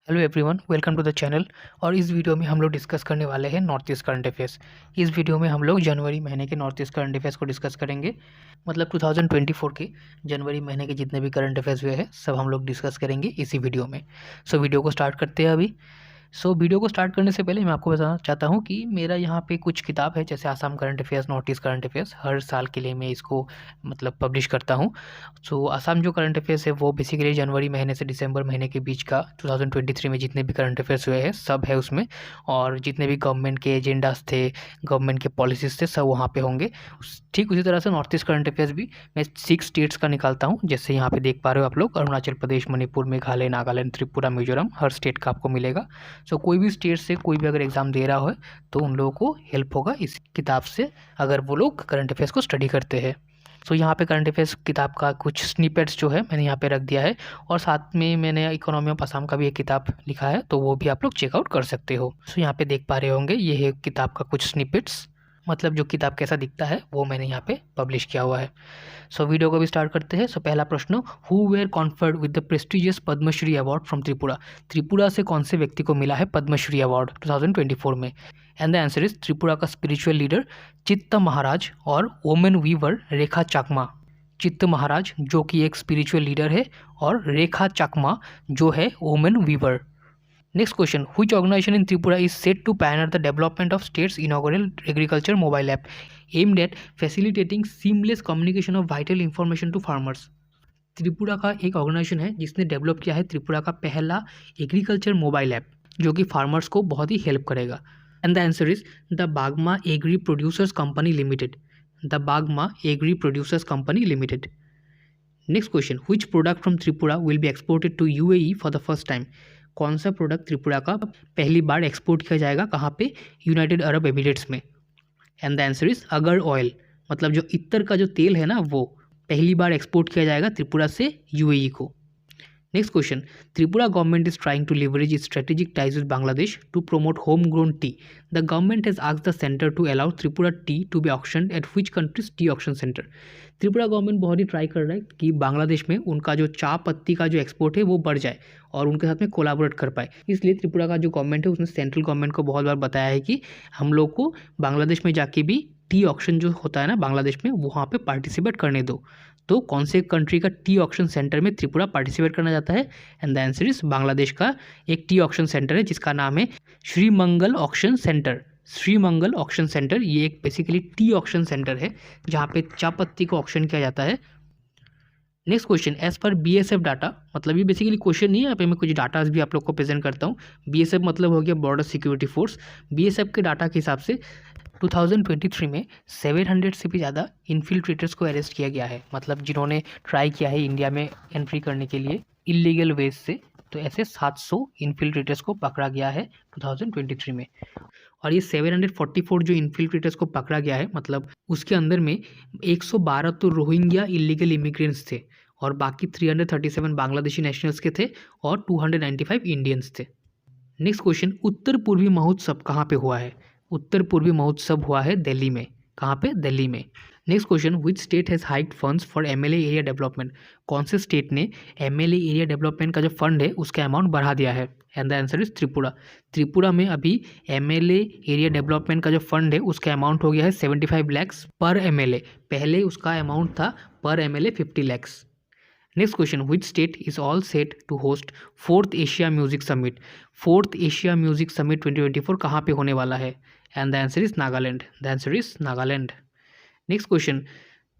Hello everyone, welcome to the channel. और इस video में हम लोग डिस्कस करने वाले हैं नॉर्थ ईस्ट करंट अफेयर्स। इस वीडियो में हम लोग जनवरी महीने के नॉर्थ ईस्ट करंट अफेयर्स को डिस्कस करेंगे। मतलब 2024 के जनवरी महीने के जितने भी करंट अफेयर्स हुए हैं सब हम लोग डिस्कस करेंगे इसी वीडियो में। सो वीडियो को स्टार्ट करते हैं अभी। वीडियो को स्टार्ट करने से पहले मैं आपको बताना चाहता हूँ कि मेरा यहाँ पे कुछ किताब है, जैसे Assam current affairs, north east current affairs. हर साल के लिए मैं इसको मतलब पब्लिश करता हूँ। आसाम जो करंट अफेयर्स है वो बेसिकली जनवरी महीने से दिसंबर महीने के बीच का 2023 में जितने भी करंट अफेयर्स हुए हैं सब है उसमें। और जितने भी गवर्नमेंट के एजेंडाज थे, गवर्नमेंट के पॉलिसीज थे, सब वहाँ पे होंगे। ठीक उसी तरह से नॉर्थ ईस्ट करंट अफेयर्स भी मैं 6 स्टेट्स का निकालता हूँ। जैसे यहाँ पे देख पा रहे हो आप लोग, अरुणाचल प्रदेश, मणिपुर, मेघालय, नागालैंड, त्रिपुरा, मिजोरम, हर स्टेट का आपको मिलेगा। कोई भी स्टेट से कोई भी अगर एग्ज़ाम दे रहा है तो उन लोगों को हेल्प होगा इस किताब से, अगर वो लोग करंट अफेयर्स को स्टडी करते हैं। यहाँ पे करंट अफेयर्स किताब का कुछ स्निपेट्स जो है मैंने यहाँ पे रख दिया है। और साथ में मैंने इकोनॉमी ऑफ आसाम का भी एक किताब लिखा है, तो वो भी आप लोग चेकआउट कर सकते हो। यहाँ पे देख पा रहे होंगे, ये है किताब का कुछ स्निपेट्स। मतलब जो किताब कैसा दिखता है वो मैंने यहाँ पे पब्लिश किया हुआ है। वीडियो को भी स्टार्ट करते हैं। पहला प्रश्न, who were conferred with the prestigious Padmashri award from Tripura. Tripura से कौन से व्यक्ति को मिला है पद्मश्री अवार्ड 2024 में? And the answer is Tripura का स्पिरिचुअल लीडर चित्त महाराज और वोमेन वीवर रेखा चाकमा। चित्त महाराज जो कि एक स्पिरिचुअल लीडर है, और रेखा चाकमा जो है women weaver. Next question, which organization in Tripura is set to pioneer the development of state's inaugural agriculture mobile app aimed at facilitating seamless communication of vital information to farmers? Tripura का एक organisation है जिसने develop किया है त्रिपुरा का पहला agriculture mobile app, जो कि फार्मर्स को बहुत ही हेल्प करेगा। And the answer is the Bagma agri producers company limited. The Bagma agri producers company limited. Next question, which product from Tripura will be exported to UAE for the first time. कौन सा product Tripura का पहली बार export किया जाएगा, कहाँ पे? United Arab Emirates में। And the answer is अगर ऑयल। मतलब जो इत्तर का जो तेल है ना, वो पहली बार एक्सपोर्ट किया जाएगा त्रिपुरा से यूएई को। Next question, Tripura government is trying to leverage its strategic ties with Bangladesh to promote homegrown tea. The government has asked the center to allow Tripura tea to be auctioned at which country's tea auction center? Tripura government बहुत ही try कर रहा है कि बांग्लादेश में उनका जो चाय पत्ती का जो एक्सपोर्ट है वो बढ़ जाए और उनके साथ में कोलाबोरेट कर पाए। इसलिए त्रिपुरा का जो गवर्नमेंट है उसने सेंट्रल गवर्नमेंट को बहुत बार बताया है कि हम लोग को बांग्लादेश में जाके भी टी ऑक्शन जो होता है ना बांग्लादेश में, वहाँ पे पार्टिसिपेट करने दो। तो कौन से कंट्री का टी ऑक्शन सेंटर में त्रिपुरा पार्टिसिपेट करना चाहता है? And the answer is Bangladesh का एक टी ऑक्शन सेंटर है जिसका नाम है Sreemangal auction centre. Sreemangal auction centre ये एक बेसिकली टी ऑक्शन सेंटर है जहाँ पे चाय पत्ती को ऑक्शन किया जाता है। Next question, as per BSF data, मतलब ये बेसिकली क्वेश्चन नहीं है, यहाँ पे मैं कुछ डाटाज भी आप लोग को प्रेजेंट करता हूँ। बीएसएफ मतलब हो गया बॉर्डर सिक्योरिटी फोर्स। बीएसएफ के डाटा के हिसाब से 2023 में 700 से भी ज़्यादा इन्फिल्ट्रेटर्स को अरेस्ट किया गया है, मतलब जिन्होंने ट्राई किया है इंडिया में एंट्री करने के लिए इलीगल वेज से। तो ऐसे 700 इन्फिल्ट्रेटर्स को पकड़ा गया है 2023 में। और ये 744 जो इन्फिल्ट्रेटर्स को पकड़ा गया है, मतलब उसके अंदर में 112 तो रोहिंग्या इलीगल इमिग्रेंट्स थे और बाकी 337 बांग्लादेशी नेशनल्स के थे और 295 इंडियंस थे। नेक्स्ट क्वेश्चन, उत्तर पूर्वी महोत्सव कहाँ पे हुआ है? उत्तर पूर्वी महोत्सव हुआ है दिल्ली में। कहाँ पे? दिल्ली में। Next question, which state has hiked funds for MLA area development. कौन से स्टेट ने एमएलए एरिया डेवलपमेंट का जो फंड है उसका अमाउंट बढ़ा दिया है? And the answer is Tripura. Tripura में अभी एमएलए एरिया डेवलपमेंट का जो फंड है उसका अमाउंट हो गया है 75 लैक्स पर एमएलए। पहले उसका अमाउंट था पर MLA 50 lakhs. Next question, which state is all set to host fourth Asia music summit. Fourth Asia music summit 2024 कहाँ पे होने वाला है? And the answer is Nagaland. The answer is Nagaland. Next question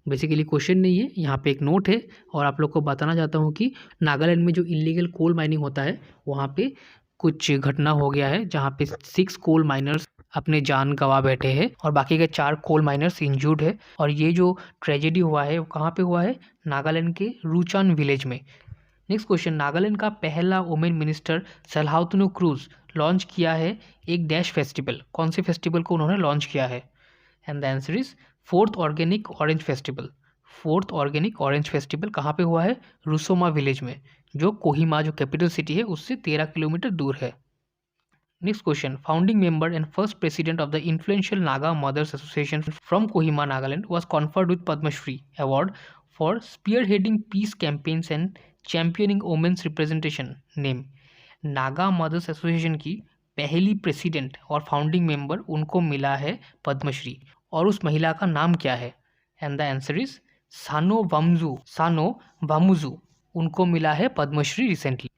basically question नहीं है, यहाँ पे एक नोट है और आप लोग को बताना चाहता हूँ कि नागालैंड में जो इलीगल कोल माइनिंग होता है वहाँ पे कुछ घटना हो गया है जहाँ पे 6 कोल माइनर्स अपने जान गंवा बैठे हैं और बाकी के 4 कोल माइनर्स इंजूर्ड है। और ये जो ट्रेजेडी हुआ है वो कहाँ पे हुआ है? नागालैंड के रूचान विलेज में। नेक्स्ट क्वेश्चन, नागालैंड का पहला वुमेन मिनिस्टर सलाहुतनु क्रूज लॉन्च किया है एक डैश फेस्टिवल। कौन से फेस्टिवल को उन्होंने लॉन्च किया है? And the answer is fourth organic orange festival. Fourth organic orange festival कहाँ पे हुआ है? रुसोमा विलेज में, जो कोहिमा जो कैपिटल सिटी है उससे 13 किलोमीटर दूर है। Next question, founding member and first president of the influential Naga mothers association from Kohima Nagaland was conferred with Padma Shri award for spearheading peace campaigns and championing women's representation name. Naga mothers association की पहली president और founding member उनको मिला है पद्मश्री, और उस महिला का नाम क्या है? एंड द आंसर इज सानो वामुजू उनको मिला है Padmashri recently.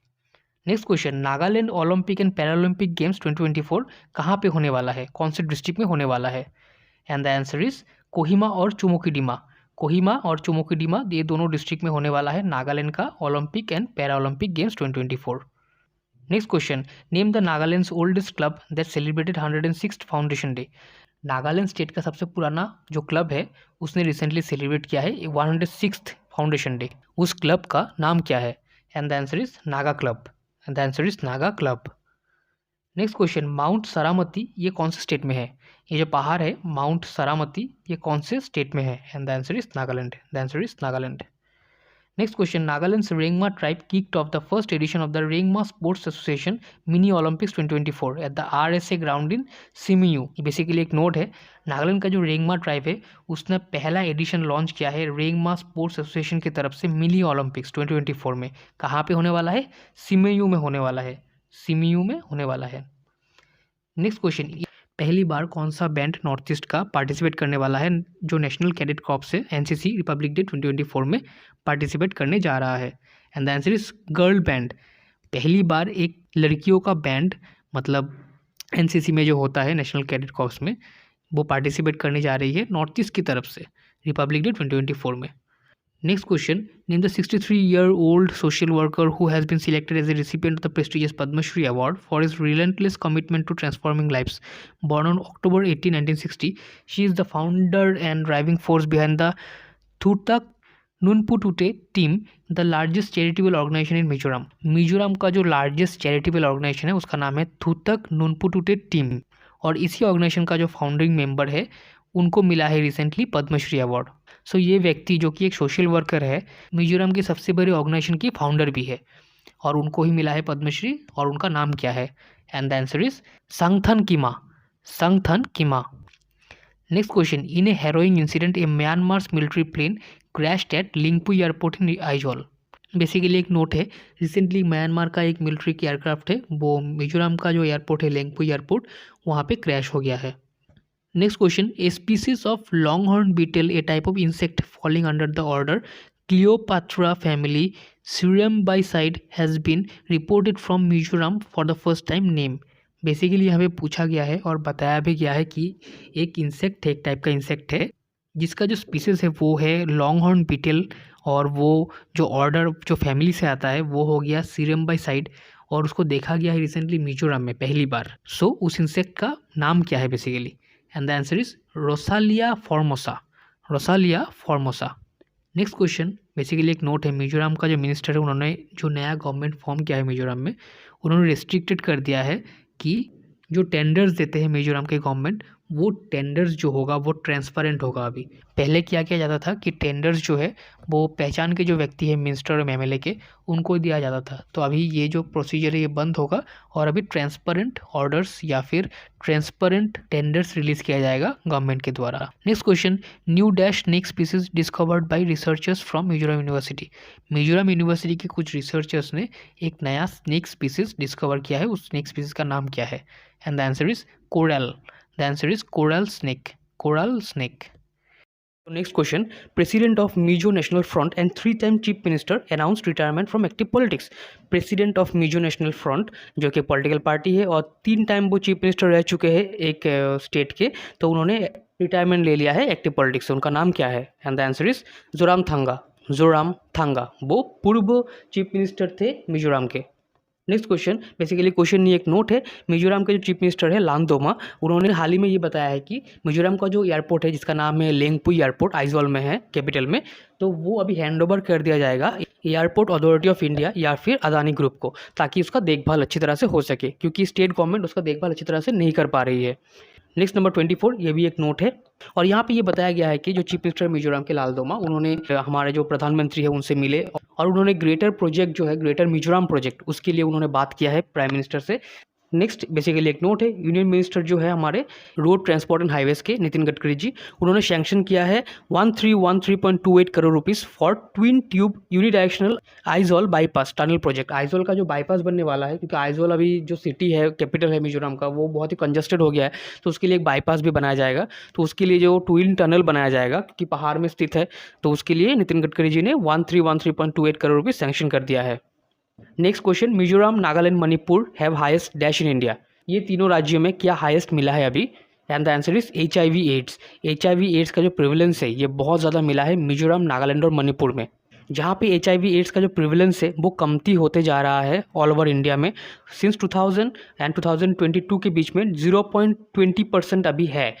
Next question, Nagaland Olympic and Paralympic games 2024 कहाँ पे होने वाला है, कौन से डिस्ट्रिक्ट में होने वाला है? And the answer is Kohima और चुमोकीडिमा। कोहिमा और चुमोकीडिमा ये दोनों डिस्ट्रिक्ट में होने वाला है नागालैंड का Olympic and para Olympic games 2024। Next question, name the Nagaland's oldest club that celebrated 106th foundation day. Nagaland state का सबसे पुराना जो क्लब है उसने रिसेंटली सेलिब्रेट किया है 106th फाउंडेशन डे। उस क्लब का नाम क्या है? And the answer is Naga club. And the answer is Naga club. Next question, Mount Saramati ये कौन से स्टेट में है? ये जो पहाड़ है माउंट सरामती ये कौन से स्टेट में है? And the answer is Nagaland. The answer is Nagaland. Next question, Nagaland's Rengma tribe kicked off the first edition of the Rengma Sports Association Mini Olympics 2024 at the RSA ground in Simeu। ये बेसिकली एक note है, नागालैंड का जो Rengma tribe है उसने पहला edition launch किया है रेंगमा स्पोर्ट्स एसोसिएशन की तरफ से मिनी ओलंपिक्स 2024 में। कहाँ पे होने वाला है? सिमेयू में होने वाला है, सिमेयू में होने वाला है। नेक्स्ट क्वेश्चन, पहली बार कौन सा बैंड नॉर्थ ईस्ट का पार्टिसिपेट करने वाला है जो नेशनल कैडेट कॉर्प्स से एनसीसी रिपब्लिक डे 2024 में पार्टिसिपेट करने जा रहा है? And the answer is girl band. पहली बार एक लड़कियों का बैंड मतलब एनसीसी में जो होता है नेशनल कैडेट कॉर्प्स में वो पार्टिसिपेट करने जा रही है नॉर्थ ईस्ट की तरफ से रिपब्लिक डे 2024 में। Next question, name the 63-year-old social worker who has been selected as a recipient of the prestigious Padma Shri Award for his relentless commitment to transforming lives. Born on October 18, 1960, she is the founder and driving force behind the Thutak Nunputute team, the largest charitable organization in Mizoram. Mizoram का जो largest charitable organization है उसका नाम है थूतक नुनपुटुटे team, और इसी organisation का जो फाउंडिंग मेंबर है उनको मिला है रिसेंटली पद्मश्री अवार्ड। सो ये व्यक्ति जो कि एक सोशल वर्कर है, मिजोरम की सबसे बड़ी ऑर्गेनाइजेशन की फाउंडर भी है, और उनको ही मिला है पद्मश्री, और उनका नाम क्या है? And the answer is Sangthan Kima. Sangthan Kima. Next question, in a harrowing incident a Myanmar's military plane crashed at Lengpui airport in Aizawl. Basically एक नोट है, रिसेंटली म्यांमार का एक मिलिट्री की एयरक्राफ्ट है वो मिजोरम का जो एयरपोर्ट है लिंगपू एयरपोर्ट वहाँ पे क्रैश हो गया है। Next question, a species of longhorn beetle, a type of insect falling under the order Cleopatra family, Syrambicide, has been reported from Mizoram for the first time. Name। Basically हमें पूछा गया है और बताया भी गया है कि एक इंसेक्ट है, एक टाइप का इंसेक्ट है जिसका जो स्पीसीज है वो है लॉन्ग बीटल, और वो जो ऑर्डर जो फैमिली से आता है वो हो गया सिरम्बाइसाइड, और उसको देखा गया है रिसेंटली मिजोरम में पहली बार। सो उस इंसेक्ट का नाम क्या है basically? And the answer is Rosalia Formosa. Rosalia Formosa. Next question, basically एक नोट है, मिजोरम का जो मिनिस्टर है उन्होंने जो नया गवर्नमेंट फॉर्म किया है मिजोरम में उन्होंने रिस्ट्रिक्टेड कर दिया है कि जो टेंडर्स देते हैं मिजोरम के गवर्नमेंट वो टेंडर्स जो होगा वो ट्रांसपेरेंट होगा। अभी पहले क्या किया जाता था कि टेंडर्स जो है वो पहचान के जो व्यक्ति है मिनिस्टर और एमएलए के उनको दिया जाता था, तो अभी ये जो प्रोसीजर है ये बंद होगा और अभी ट्रांसपेरेंट ऑर्डर्स या फिर ट्रांसपेरेंट टेंडर्स रिलीज किया जाएगा गवर्नमेंट के द्वारा। Next question, new dash snake species discovered by researchers from Mizoram university. Mizoram university के कुछ रिसर्चर्स ने एक नया स्नेक स्पीसीज डिस्कवर किया है, उस स्नेक स्पीसीज का नाम क्या है? And the answer is coral. The answer is coral snake. Coral snake. Next question. President of Mizo National Front and three-time Chief Minister announced retirement from active politics. President of Mizo National Front जो कि political party है और 3 time वो chief minister रह चुके हैं एक state के, तो उन्होंने रिटायरमेंट ले लिया है एक्टिव पॉलिटिक्स से। उनका नाम क्या है? And the answer is Zoramthanga. Zoramthanga वो पूर्व चीफ मिनिस्टर थे मिजोरम के। नेक्स्ट क्वेश्चन, बेसिकली क्वेश्चन नहीं एक नोट है, मिजोरम के जो चीफ मिनिस्टर है लांगदोमा उन्होंने हाल ही में ये बताया है कि मिजोरम का जो एयरपोर्ट है जिसका नाम है लेंगपू एयरपोर्ट आइजॉल में है कैपिटल में, तो वो अभी हैंडओवर कर दिया जाएगा एयरपोर्ट अथॉरिटी ऑफ इंडिया या फिर अदानी ग्रुप को, ताकि उसका देखभाल अच्छी तरह से हो सके, क्योंकि स्टेट गवर्नमेंट उसका देखभाल अच्छी तरह से नहीं कर पा रही है। नेक्स्ट नंबर 24, ये भी एक नोट है और यहाँ पे ये बताया गया है कि जो चीफ मिनिस्टर मिजोरम के लालदोमा उन्होंने हमारे जो प्रधानमंत्री है उनसे मिले और उन्होंने ग्रेटर प्रोजेक्ट जो है ग्रेटर मिजोरम प्रोजेक्ट उसके लिए उन्होंने बात किया है प्राइम मिनिस्टर से, नेक्स्ट बेसिकली एक नोट है, यूनियन मिनिस्टर जो है हमारे रोड ट्रांसपोर्ट एंड हाईवेज के नितिन गडकरी जी, उन्होंने सैंक्शन किया है 1313.28 crore rupees for twin tube unidirectional Aizawl bypass tunnel project. Aizawl का जो बाईपास बनने वाला है, क्योंकि आइजोल अभी जो सिटी है, कैपिटल है मिजोरम का, वो बहुत ही कंजस्टेड हो गया है, तो उसके लिए एक बाईपास भी बनाया जाएगा। तो उसके लिए जो ट्विन टनल बनाया जाएगा, क्योंकि पहाड़ में स्थित है, तो उसके लिए नितिन गडकरी जी ने 1313.28 करोड़ रुपीस सैंक्शन कर दिया है। Next question, Mizoram, Nagaland, Manipur have highest dash in India. ये तीनों राज्यों में क्या हाईएस्ट मिला है अभी? And the answer is HIV AIDS. HIV AIDS का जो प्रिवलेंस है ये बहुत ज़्यादा मिला है मिजोरम, नागालैंड और मणिपुर में। जहाँ पे HIV एड्स का जो प्रिवलेंस है वो कमती होते जा रहा है ऑल ओवर इंडिया में। सिंस 2000 एंड 2022 के बीच में 0.20% अभी है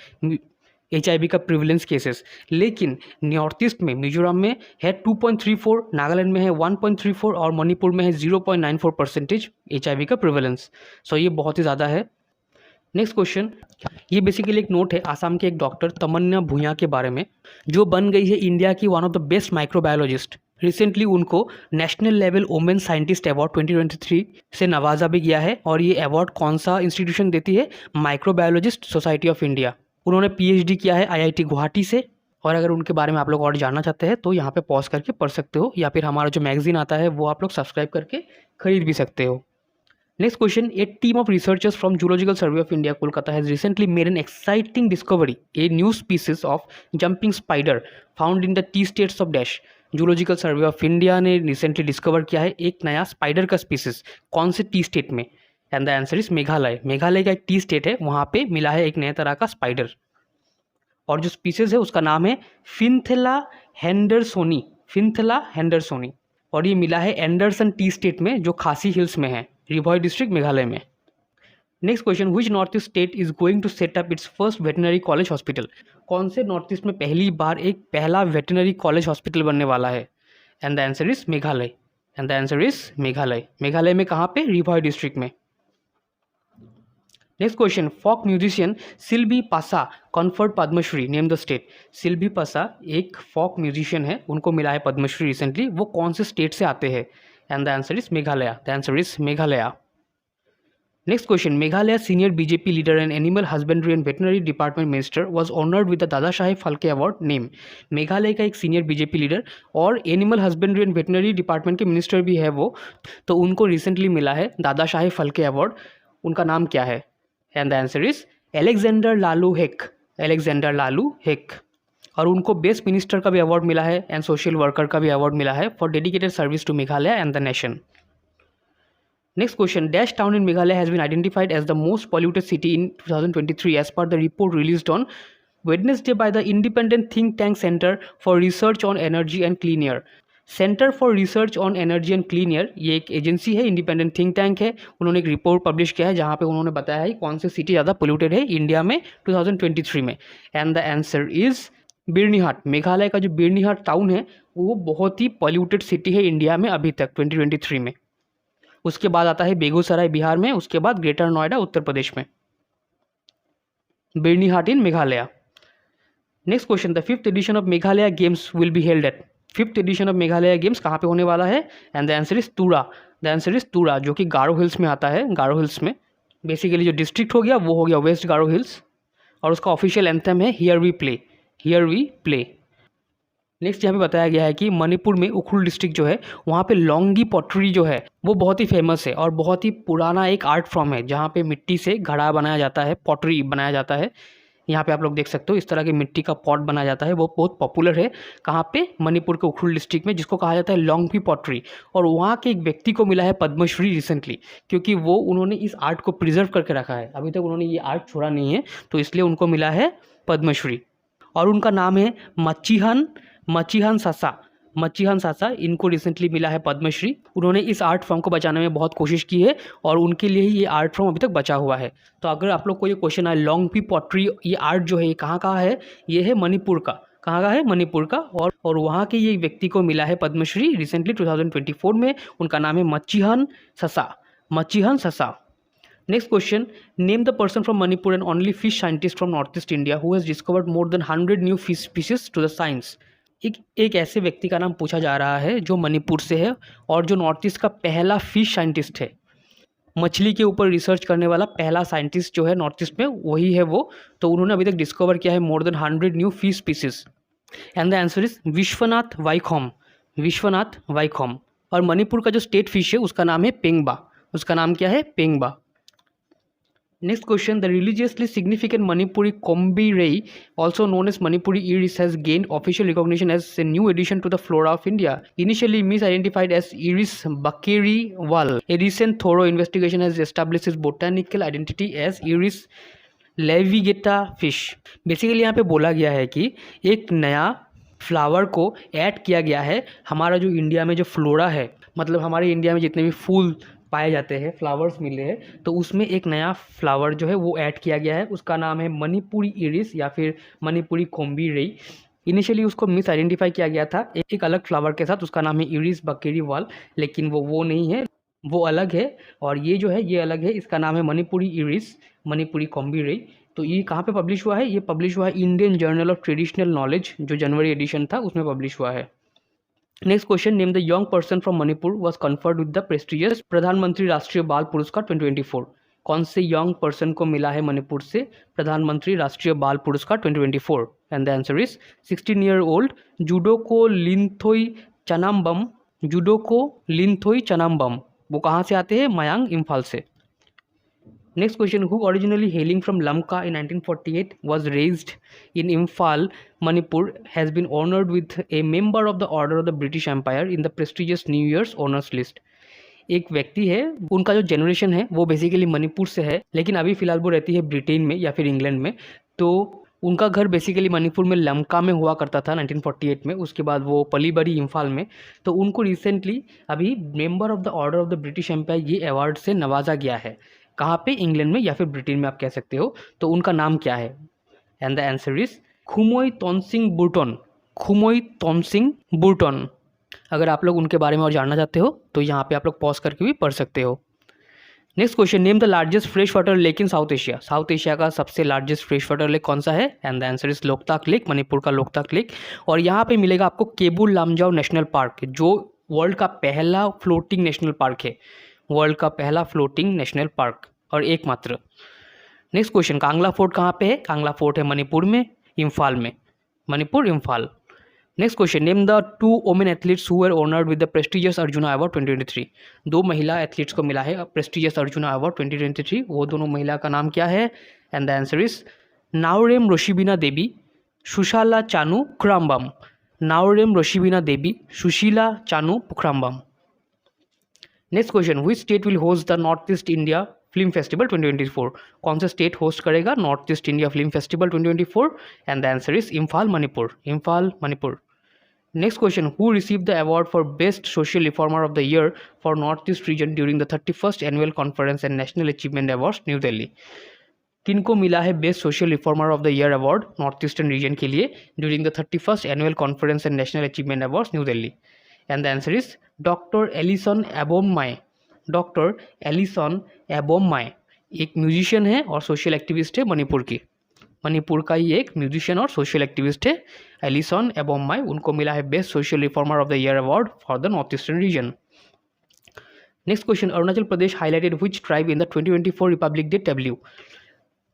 HIV का प्रिवलेंस केसेस, लेकिन नॉर्थ ईस्ट में मिजोरम में है 2.34, नागालैंड में है 1.34 और मणिपुर में है 0.94% HIV का प्रिवलेंस। सो ये बहुत ही ज़्यादा है। नेक्स्ट क्वेश्चन, ये बेसिकली एक नोट है आसाम के एक डॉक्टर तमन्ना भूया के बारे में, जो बन गई है इंडिया की one of the best microbiologist. Recently उनको national level women scientist award 2023 से नवाजा भी गया है, और ये अवार्ड कौन सा इंस्टीट्यूशन देती है? Microbiologist society of India. उन्होंने PhD किया है IIT गुवाहाटी से, और अगर उनके बारे में आप लोग और जानना चाहते हैं तो यहाँ पे पॉज करके पढ़ सकते हो, या फिर हमारा जो मैगजीन आता है वो आप लोग सब्सक्राइब करके खरीद भी सकते हो। Next question, A team of researchers from zoological survey of India Kolkata has recently made an exciting discovery, a new species of jumping spider found in the T states of dash. Zoological survey of India ने recently discover किया है एक नया spider का species, कौन से T state में? And the answer is Meghalaya. Meghalaya का एक टी स्टेट है, वहाँ पे मिला है एक नए तरह का स्पाइडर, और जो स्पीसीज है उसका नाम है फिनथेला हेंडरसोनी। फिनथेला हेंडरसोनी, और ये मिला है एंडरसन टी स्टेट में, जो खासी हिल्स में है, रिभॉय डिस्ट्रिक्ट मेघालय में। Next question, which north east state is going to set up its first veterinary college hospital. कौन से नॉर्थ ईस्ट में पहली बार एक पहला वेटनरी कॉलेज हॉस्पिटल बनने वाला है? And the answer is Meghalaya. And the answer is Meghalaya. Meghalaya में कहाँ पे? रिभॉय डिस्ट्रिक्ट में। Next question, folk musician Silbi Passah conferred Padma Shri, name the state. Silbi Passah एक फॉक म्यूजिशियन है, उनको मिला है पद्मश्री रिसेंटली, वो कौन से स्टेट से आते हैं? And the answer is Meghalaya. The answer is Meghalaya. Next question, Meghalaya senior BJP leader and animal husbandry and veterinary department minister was honoured with the Dada Saheb Phalke award, name. Meghalaya का एक सीनियर BJP लीडर और animal husbandry and veterinary department के minister भी है वो, तो उनको recently मिला है दादा साहेब फाल्के अवार्ड। उनका नाम क्या है? And the answer is Alexander Laloo Hek. Alexander Laloo Hek. और उनको बेस्ट मिनिस्टर का भी अवार्ड मिला है एंड सोशल वर्कर का भी अवार्ड मिला है for dedicated service to Meghalaya and the nation. Next question, Dash town in Meghalaya has been identified as the most polluted city in 2023 as per the report released on Wednesday by the independent think tank Center for Research on Energy and Clean Air. Centre for research on energy and clean air, ये एक agency है, independent think tank है। उन्होंने एक report publish किया है जहाँ पे उन्होंने बताया है कौन सी सिटी ज़्यादा पोल्यूटेड है इंडिया में 2023 में। And the answer is Byrnihat. Meghalaya का जो बिर्निहाट टाउन है वो बहुत ही पॉल्यूटेड सिटी है इंडिया में अभी तक 2023 में। उसके बाद आता है बेगूसराय बिहार में, उसके बाद ग्रेटर नोएडा उत्तर प्रदेश में। Byrnihat in Meghalaya. Next question, the 5th edition of Meghalaya games will be held at. 5th edition of Meghalaya games कहाँ पे होने वाला है? And the answer is Tura. The answer is Tura, जो कि गारो हिल्स में आता है। गारो हिल्स में बेसिकली जो डिस्ट्रिक्ट हो गया वो हो गया वेस्ट गारो हिल्स, और उसका ऑफिशियल एंथम है here we play, here we play. Next यहाँ पे बताया गया है कि मणिपुर में उखरुल डिस्ट्रिक्ट जो है वहाँ पे लॉन्गी पॉटरी जो है वो बहुत ही फेमस है और बहुत ही पुराना एक आर्ट फॉर्म है, जहाँ पे मिट्टी से घड़ा बनाया जाता है, पॉटरी बनाया जाता है। यहाँ पे आप लोग देख सकते हो इस तरह की मिट्टी का पॉट बनाया जाता है, वो बहुत पॉपुलर है। कहाँ पे? मणिपुर के उखरुल डिस्ट्रिक्ट में, जिसको कहा जाता है लॉन्गी पॉटरी। और वहाँ के एक व्यक्ति को मिला है पद्मश्री रिसेंटली, क्योंकि वो उन्होंने इस आर्ट को प्रिजर्व करके रखा है, अभी तक उन्होंने ये आर्ट छोड़ा नहीं है, तो इसलिए उनको मिला है पद्मश्री। और उनका नाम है मचिहान सासा। मचिहान सासा, इनको रिसेंटली मिला है पद्मश्री। उन्होंने इस आर्ट फॉर्म को बचाने में बहुत कोशिश की है और उनके लिए ही ये आर्ट फॉर्म अभी तक बचा हुआ है। तो अगर आप लोग को ये क्वेश्चन आए लॉन्गी पॉटरी ये आर्ट जो है ये कहाँ का है? ये है मणिपुर का। कहाँ का है? मणिपुर का। और वहाँ के ये व्यक्ति को मिला है पद्मश्री रिसेंटली 2024 में। उनका नाम है मचिहान Sasa. Machihan Sasa. Next question, name the person from Manipur and only fish scientist from north east India who has discovered more than 100 new fish species to the science. एक ऐसे व्यक्ति का नाम पूछा जा रहा है जो मणिपुर से है और जो नॉर्थ ईस्ट का पहला फिश साइंटिस्ट है। मछली के ऊपर रिसर्च करने वाला पहला साइंटिस्ट जो है नॉर्थ ईस्ट में वही है वो। तो उन्होंने अभी तक डिस्कवर किया है more than 100 new fish species. And the answer is Vishwanath Waikhom, Vishwanath Waikhom. और मणिपुर का जो स्टेट फिश है उसका नाम है पेंगबा, उसका नाम क्या है, पेंगबा। Next question, the religiously significant Manipuri Kombi Ray, also known as Manipuri iris, has gained official recognition as a new addition to the flora of India. Initially misidentified as Iris bakeri wal, a recent thorough investigation has established its botanical identity as Iris laevigata fish. Basically यहाँ पे बोला गया है कि एक नया flower को add किया गया है हमारा जो इंडिया में जो फ्लोरा है, मतलब हमारे इंडिया में जितने भी फूल पाए जाते हैं, फ्लावर्स मिले हैं, तो उसमें एक नया फ्लावर जो है वो ऐड किया गया है, उसका नाम है मणिपुरी इरिस या फिर मणिपुरी कोम्बी रेई। इनिशियली उसको मिस आइडेंटिफाई किया गया था एक अलग फ्लावर के साथ, उसका नाम है इरिस बकेरी वाल, लेकिन वो नहीं है, वो अलग है। और ये जो है ये अलग है, इसका नाम है मणिपुरी इरिस, मणिपुरी कोम्बी रेई। तो ये कहाँ पे पब्लिश हुआ है, ये पब्लिश हुआ है Indian journal of traditional knowledge, जो जनवरी एडिशन था उसमें पब्लिश हुआ है। Next question, name the young person from Manipur was conferred with the prestigious प्रधानमंत्री राष्ट्रीय बाल पुरस्कार 2024। कौन से यंग पर्सन को मिला है मणिपुर से प्रधानमंत्री Rashtriya Bal Puraskar 2024? And the answer is 16 year old judoka Linthoi Chanambam, judoka Linthoi Chanambam. वो कहाँ से आते हैं, मयांग, इम्फाल से। Next question, who originally hailing from Lamka in 1948 was raised in Imphal, Manipur, has been honored with a member of the Order of the British Empire in the prestigious New Year's Honors List। एक व्यक्ति है, उनका जो generation है वो basically Manipur से है, लेकिन अभी फिलहाल वो रहती है ब्रिटेन में या फिर इंग्लैंड में। तो उनका घर बेसिकली मणिपुर में लमका में हुआ करता था 1948 में, उसके बाद वो पली बड़ी इम्फाल में। तो उनको रिसेंटली अभी member of the order of the British empire ये अवार्ड से नवाजा गया है। कहाँ पे, इंग्लैंड में या फिर ब्रिटेन में आप कह सकते हो। तो उनका नाम क्या है? And the answer is Khumoi Tonsing Burton, Khumoi Tonsing Burton. अगर आप लोग उनके बारे में और जानना चाहते हो तो यहाँ पे आप लोग पॉज करके भी पढ़ सकते हो। Next question, name the largest fresh water lake in south Asia. South Asia का सबसे लार्जेस्ट फ्रेश वाटर लेक कौन सा है? And the answer is Loktak lake, Manipur का लोकताक लेक। और यहाँ पे मिलेगा आपको केबुल लामजाओ नेशनल पार्क, जो वर्ल्ड का पहला फ्लोटिंग नेशनल पार्क है, वर्ल्ड का पहला फ्लोटिंग नेशनल पार्क और एकमात्र। नेक्स्ट क्वेश्चन, कांगला फोर्ट कहाँ पे है? कांगला फोर्ट है मणिपुर में, इम्फाल में, Manipur, Imphal. Next question, name the 2 women athletes who were honoured with the prestigious arjuna award 2023। दो महिला एथलीट्स को मिला है प्रेस्टिजियस अर्जुना अवार्ड 2023, वो दोनों महिला का नाम क्या है? And the answer is Naorem Roshibina Devi, Sushila Chanu Pukhrambam, Naorem Roshibina Devi, Sushila Chanu Pukhrambam. Next question, which state will host the north east India film festival 2024। कौन सा स्टेट होस्ट करेगा north east India film festival 2024? And the answer is Imphal, Manipur, Imphal, Manipur. Next question, who receive the award for best social reformer of the year for north east region during the 31st annual conference and national achievement awards New Delhi. किनको मिला है best social reformer of the year award north eastern region के लिए during the 31st annual conference and national achievement awards New Delhi? And the answer is doctor Alison Ebommai, doctor Alison Ebommai एक musician है और social activist है मणिपुर की, मणिपुर का ही एक म्यूजिशियन और सोशल एक्टिविस्ट है एलिसन एबोममाई। उनको मिला है best social reformer of the year award for the north eastern region. Next question, Arunachal Pradesh highlighted which tribe in the 2024 Republic Day W.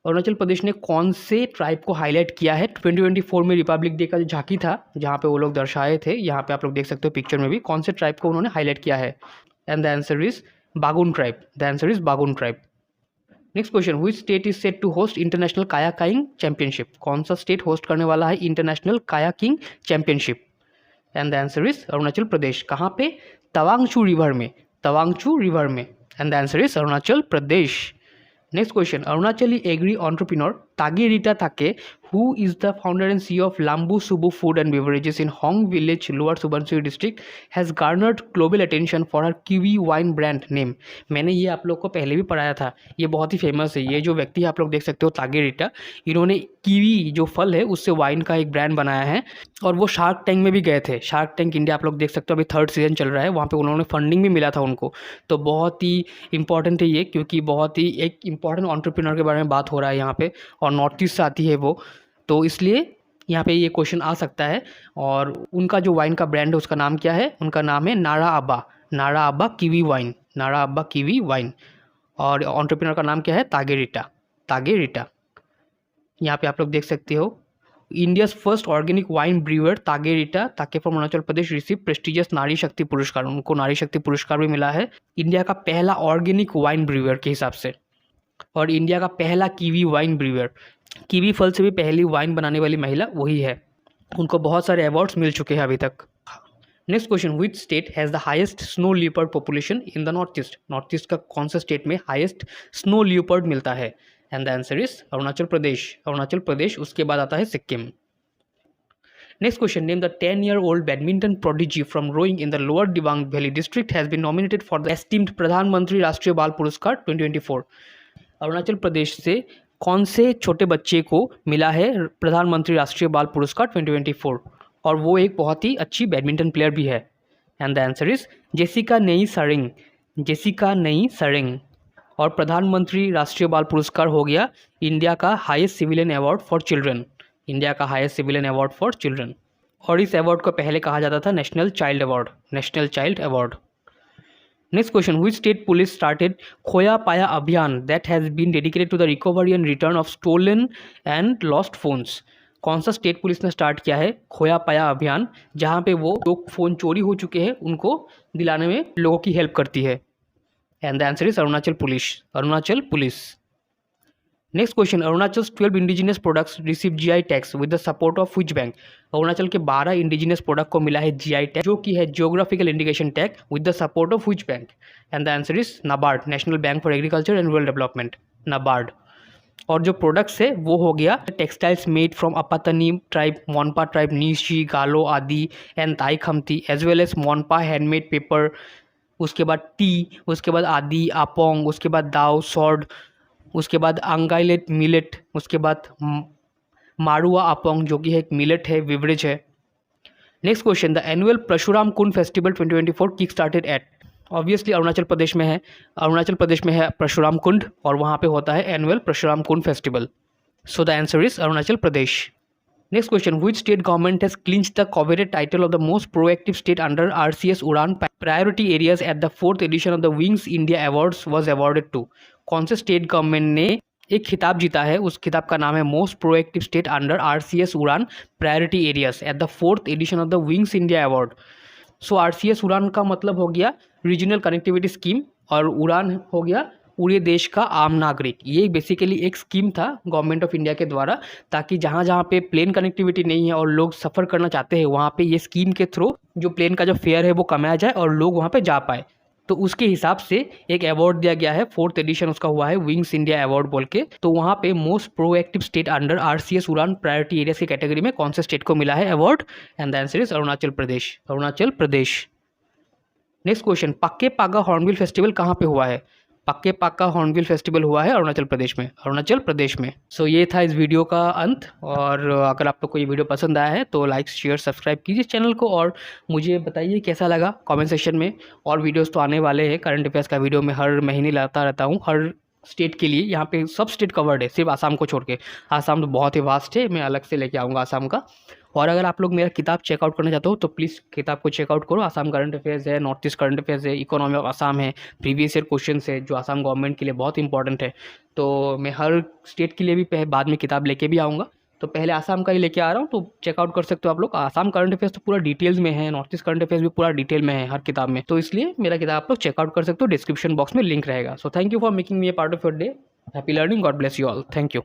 Arunachal Pradesh ने कौन से ट्राइब को हाईलाइट किया है 2024 में रिपब्लिक डे का जो झांकी था जहाँ पे वो लोग दर्शाए थे, यहाँ पे आप लोग देख सकते हो पिक्चर में भी, कौन से ट्राइब को उन्होंने हाईलाइट किया है? And the answer is Bagun tribe, the answer is Bagun tribe. Next question, which state is set to host international kayaking championship. कौन सा स्टेट होस्ट करने वाला है international kayaking championship? And the answer is Arunachal Pradesh. कहाँ पे? तवांगचू रिवर में, तवांगचू रिवर में। And the answer is Arunachal Pradesh. Next question, Arunachali agri entrepreneur Tagi Rita Take, who is the founder and CEO of Lambu Subu Food and Beverages in Hong Village, Lower Subansiri district, has garnered global attention for her kiwi wine brand name। मैंने ये आप लोग को पहले भी पढ़ाया था, ये बहुत ही फेमस है। ये जो व्यक्ति है आप लोग देख सकते हो तागे रीटा, इन्होंने कीवी जो फल है उससे वाइन का एक ब्रांड बनाया है और वो शार्क टैंक में भी गए थे। शार्क टैंक इंडिया आप लोग देख सकते हो, अभी 3rd सीजन चल रहा है, वहाँ पे उन्होंने फंडिंग भी मिला था उनको। तो बहुत ही इंपॉर्टेंट है ये, क्योंकि बहुत ही एक इंपॉर्टेंट एंटरप्रेन्योर के बारे में बात हो रहा है यहाँ पे और नॉर्थ ईस्ट से आती है वो, तो इसलिए यहाँ पे ये क्वेश्चन आ सकता है। और उनका जो वाइन का ब्रांड है उसका नाम क्या है? उनका नाम है नारा अब्बा, नारा अब्बा कीवी वाइन, नारा अब्बा कीवी वाइन। और एंटरप्रेन्योर का नाम क्या है? तागे रिटा। यहाँ पे आप लोग देख सकते हो, India's first organic wine brewer Tage Rita Takhe from Arunachal Pradesh receive prestigious Nari Shakti पुरस्कार। उनको नारी शक्ति पुरस्कार भी मिला है, इंडिया का पहला ऑर्गेनिक वाइन ब्रीवर के हिसाब से, और इंडिया का पहला कीवी वाइन ब्रीवर। कीवी फल से भी पहली वाइन बनाने वाली महिला वही है। उनको बहुत सारे अवार्ड्स मिल चुके हैं अभी तक। Next question, which state has the highest snow leopard population in the north east? North east का कौन सा स्टेट में हाईएस्ट स्नो लियोपर्ड मिलता है? And the answer is Arunachal Pradesh. उसके बाद आता है Sikkim. Next question, name the 10-year-old badminton prodigy from Roing in the Lower Dibang Valley district has been nominated for the esteemed Pradhan Mantri Rashtriya Bal Puraskar 2024। Arunachal Pradesh से कौन से छोटे बच्चे को मिला है प्रधानमंत्री राष्ट्रीय बाल पुरस्कार 2024, और वो एक बहुत ही अच्छी बैडमिंटन प्लेयर भी है? And the answer is Jessica नेई सरिंग। और प्रधानमंत्री राष्ट्रीय बाल पुरस्कार हो गया इंडिया का highest civilian award for children, और इस अवार्ड को पहले कहा जाता था national child award. Next question, which state police started खोया पाया अभियान that has been dedicated to the recovery and return of stolen and lost phones? कौन सा स्टेट पुलिस ने स्टार्ट किया है खोया पाया अभियान, जहाँ पे वो जो फ़ोन चोरी हो चुके हैं उनको दिलाने में लोगों की हेल्प करती है? And the answer is Arunachal police. Next question, Arunachal 12 indigenous products receive GI tax with the support of which bank? Arunachal के 12 इंडिजिनियस प्रोडक्ट को मिला है GI टैग, जो कि है geographical indication tag, with the support of which bank? And the answer is NABARD, National Bank for Agriculture and Rural Development, NABARD. और जो products है वो हो गया textiles made from Apatani tribe, Monpa tribe, Nyishi, Galo Adi and Tai Khamti, as well as Monpa handmade paper, उसके बाद T, उसके बाद आदि आपोंग, उसके बाद दाव सॉर्ड, उसके बाद अंगाइलेट मिलेट, उसके बाद मारुआ आपोंग जो कि एक मिलेट है, विवरेज है। Next question, the annual Parshuram Kund festival 2024 kick started at? Obviously Arunachal Pradesh में है परशुराम कुंड, और वहाँ पे होता है annual Parshuram Kund festival. So the answer is Arunachal Pradesh. Next question, which state government has clinch the coveted title of the most proactive state under RCS उड़ान priority areas at the 4th edition of the wings India awards was awarded to? कौन से state government ने एक खिताब जीता है? उस खिताब का नाम है most proactive state under RCS उड़ान priority areas at the 4th edition of the wings India award. So RCS Udan का मतलब हो गया रीजनल कनेक्टिविटी स्कीम, और उड़ान हो गया पूरे देश का आम नागरिक। ये बेसिकली एक स्कीम था गवर्नमेंट ऑफ इंडिया के द्वारा, ताकि जहाँ जहाँ पे प्लेन कनेक्टिविटी नहीं है और लोग सफ़र करना चाहते हैं, वहाँ पे ये स्कीम के थ्रू जो प्लेन का जो फेयर है वो कमाया जाए और लोग वहाँ पे जा पाए। तो उसके हिसाब से एक अवार्ड दिया गया है, 4th एडिशन उसका हुआ है विंग्स इंडिया अवार्ड बोल के। तो वहाँ पे most proactive state under RCS उड़ान प्रायोरिटी एरियाज की कैटेगरी में कौन से स्टेट को मिला है award? And the answer is Arunachal Pradesh. Next question, पक्के पागा हॉर्नबिल फेस्टिवल कहाँ पे हुआ है? पक्के पाका हॉर्नबिल फेस्टिवल हुआ है अरुणाचल प्रदेश में। सो ये था इस वीडियो का अंत, और अगर आप लोग को ये वीडियो पसंद आया है तो लाइक शेयर सब्सक्राइब कीजिए चैनल को, और मुझे बताइए कैसा लगा कमेंट सेक्शन में। और वीडियोस तो आने वाले हैं, करंट अफेयर्स का वीडियो मैं हर महीने लाता रहता हूँ, हर स्टेट के लिए। यहाँ पे सब स्टेट कवर्ड है, सिर्फ आसाम को छोड़ के। आसाम तो बहुत ही वास्ट है, मैं अलग से लेके आऊँगा आसाम का। और अगर आप लोग मेरा किताब चेकआउट करना चाहते हो तो प्लीज़ किताब को चेकआउट करो। आसाम करंट अफेयर्स है, नॉर्थ ईस्ट करंट अफेयर्स है, इकोनॉमी ऑफ आसाम है, प्रीवियस ईयर क्वेश्चन है जो आसाम गवर्नमेंट के लिए बहुत इंपॉर्टेंट है। तो मैं हर स्टेट के लिए भी बाद में किताब लेके भी आऊँगा, तो पहले आसाम का ही लेके आ रहा हूँ, तो चेकआउट कर सकते हो आप लोग। आसाम करंट अफेयर्स तो पूरा डिटेल्स में है, नॉर्थ ईस्ट करंट अफेयर्स भी पूरा डिटेल में है हर किताब में, तो इसलिए मेरा किताब आप लोग चेकआउट कर सकते हो, डिस्क्रिप्शन बॉक्स में लिंक रहेगा। So thank you for making me A part of your day. Happy learning, God bless you all, thank you.